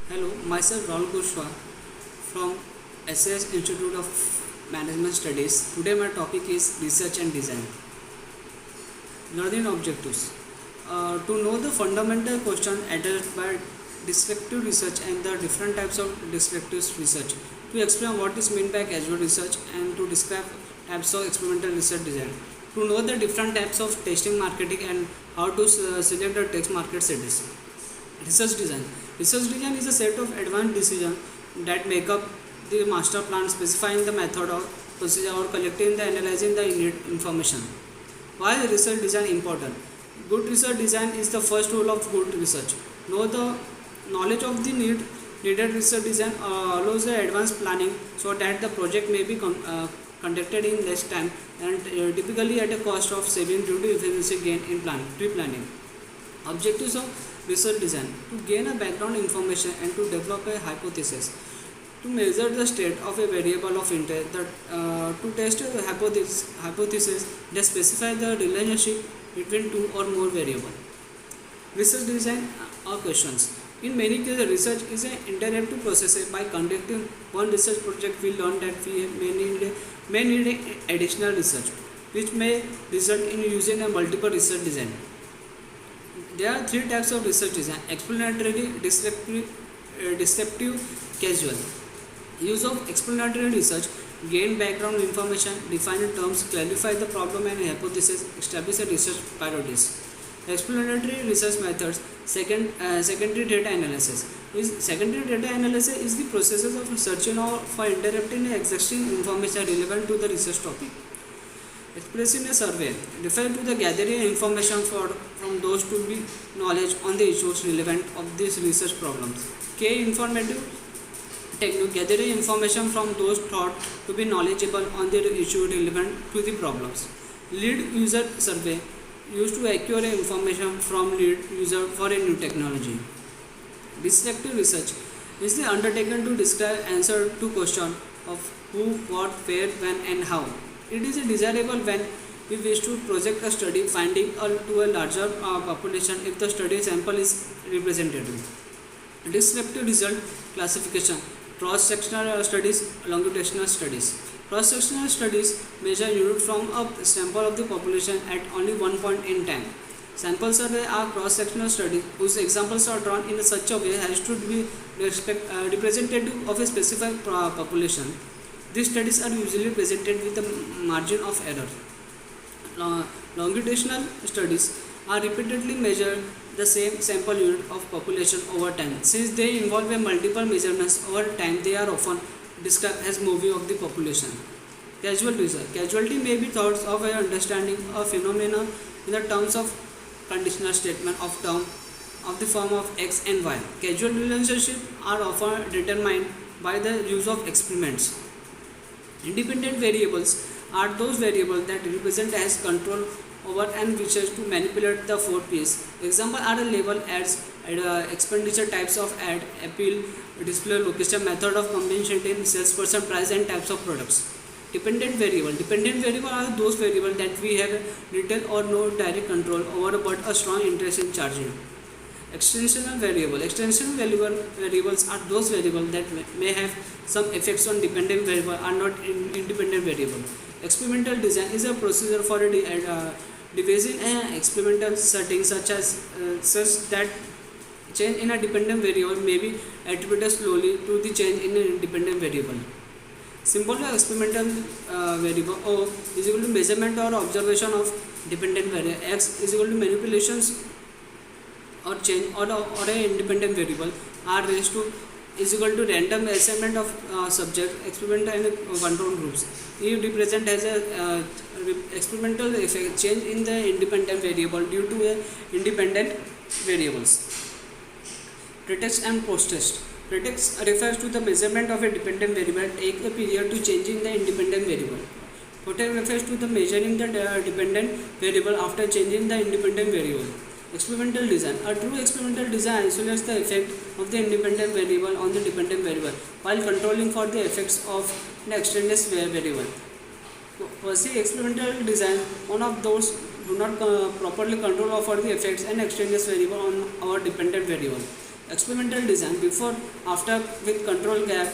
Hello, myself Rahul Kushwa from SAS Institute of Management Studies. Today my topic is research and design. Learning objectives. To know the fundamental question addressed by descriptive research and the different types of descriptive research. To explain what is meant by casual research and to describe types of experimental research design. To know the different types of testing, marketing and how to select the test market studies. Research design. Research design is a set of advanced decisions that make up the master plan, specifying the method or procedure or collecting and analyzing the information. Why is research design important? Good research design is the first rule of good research. Know the knowledge of the needed research design allows the advanced planning so that the project may be conducted in less time and typically at a cost of saving due to efficiency gain in pre-planning. Objectives of research design: to gain a background information and to develop a hypothesis, to measure the state of a variable of interest, to test a hypothesis that specify the relationship between two or more variables. Research design are questions. In many cases, research is an interactive process. By conducting one research project, we learn that we may need additional research, which may result in using a multiple research design. There are three types of research design: explanatory, descriptive, casual. Use of explanatory research: gain background information, define terms, clarify the problem and hypothesis, establish a research priorities. Explanatory research methods: secondary data analysis. Secondary data analysis is the process of searching for interpreting existing information relevant to the research topic. Expressing a survey refers to the gathering information from those to be knowledge on the issues relevant of these research problems. Informative technique: gathering information from those thought to be knowledgeable on the issue relevant to the problems. Lead user survey used to acquire information from lead user for a new technology. Descriptive research is the undertaken to describe answer to question of who, what, where, when and how. It is desirable when we wish to project a study finding to a larger population if the study sample is representative. Descriptive result classification: cross-sectional studies, longitudinal studies. Cross-sectional studies measure unit from a sample of the population at only one point in time. Sample survey are cross-sectional studies whose examples are drawn in such a way as to be representative of a specific population. These studies are usually presented with a margin of error. Longitudinal studies are repeatedly measured the same sample unit of population over time. Since they involve multiple measurements over time, they are often described as movie of the population. Casual research. Casualty may be thought of an understanding of phenomena in the terms of conditional statement of term of the form of X and Y. Causal relationships are often determined by the use of experiments. Independent variables are those variables that represent as control over and wishes to manipulate the 4 P's. Examples are label ads, expenditure, types of ad, appeal, display, location, method of compensating, salesperson, price and types of products. Dependent variable are those variables that we have little or no direct control over but a strong interest in charging. Extensional variables are those variables that may have some effects on dependent variable are not independent variable. Experimental design is a procedure for devising an experimental setting such that change in a dependent variable may be attributed slowly to the change in an independent variable. Symbol of experimental variable: O is equal to measurement or observation of dependent variable. X is equal to manipulations or change or a independent variable. R raised to is equal to random assignment of subject, experimental and control groups. E represent as a experimental effect change in the independent variable due to independent variables. Pretext and post-test. Pretext refers to the measurement of a dependent variable take a period to change in the independent variable. Post-test refers to the measuring the dependent variable after changing the independent variable. Experimental design. A true experimental design isolates the effect of the independent variable on the dependent variable while controlling for the effects of an extraneous variable. For experimental design, one of those do not properly control over the effects and extraneous variable on our dependent variable. Experimental design before after with control gap.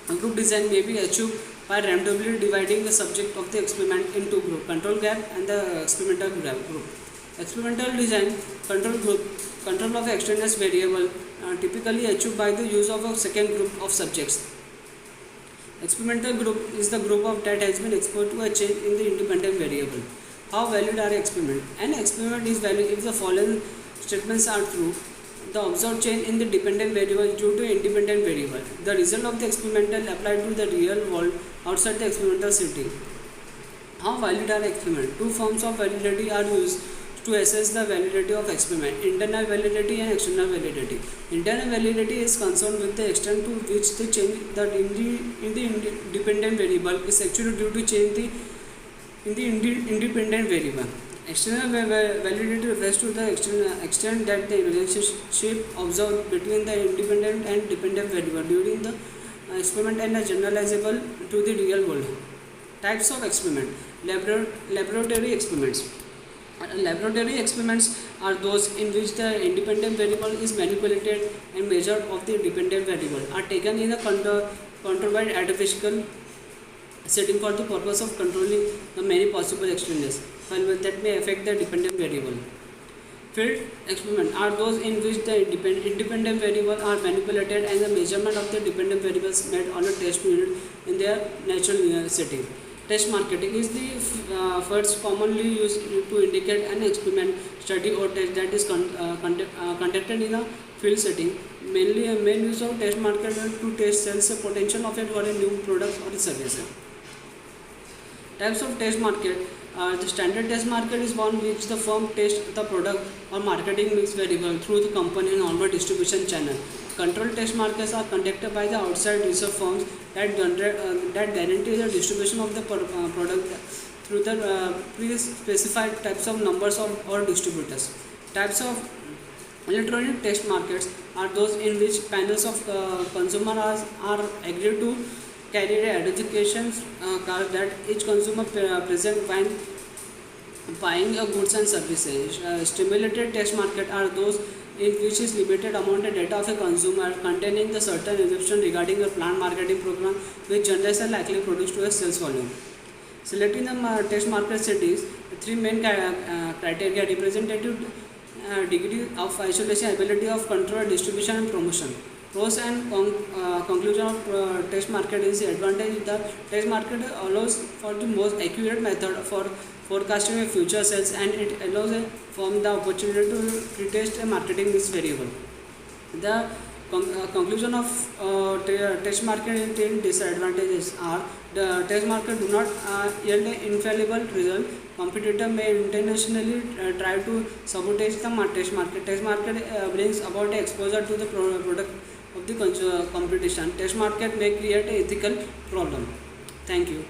Group design may be achieved by randomly dividing the subject of the experiment into group control gap and the experimental group. Experimental design control of extraneous variable typically achieved by the use of a second group of subjects. Experimental group is the group of that has been exposed to a change in the independent variable. How valid are experiment? An experiment is valid if the following statements are true. The observed change in the dependent variable is due to independent variable. The result of the experimental applied to the real world outside the experimental setting. How valid are experiment? Two forms of validity are used to assess the validity of experiment: internal validity and external validity. Internal validity is concerned with the extent to which the change that in the independent variable is actually due to change in the independent variable. External validity refers to the extent that the relationship observed between the independent and dependent variable during the experiment and is generalizable to the real world. Types of experiment: laboratory experiments. Laboratory experiments are those in which the independent variable is manipulated and measured of the dependent variable are taken in a controlled artificial setting for the purpose of controlling the many possible externals that may affect the dependent variable. Field experiments are those in which the independent variables are manipulated and the measurement of the dependent variables made on a test unit in their natural setting. Test marketing is the first commonly used to indicate an experiment, study or test that is conducted in a field setting. Mainly a main use of test market to test sales potential of it for a new product or service. Types of test market. The standard test market is one which the firm tests the product or marketing mix variable through the company and normal distribution channel. Controlled test markets are conducted by the outside research firms that guarantee the distribution of the product through the pre-specified types of numbers or distributors. Types of electronic test markets are those in which panels of consumers are agreed to carry a identification card that each consumer present when buying a goods and services. Stimulated test market are those in which is limited amount of data of a consumer containing the certain assumption regarding a planned marketing program which generates a likely produce to a sales volume. Selecting the test market settings, three main criteria: representative degree of isolation, ability of control, distribution and promotion. Pros and conclusion of test market is the advantage. The test market allows for the most accurate method for forecasting future sales, and it allows a firm the opportunity to retest a marketing mix variable. The conclusion of test market disadvantages are: the test market do not yield an infallible result. Competitor may intentionally try to sabotage the test market. Test market brings about exposure to the product of the competition. Test market may create an ethical problem. Thank you.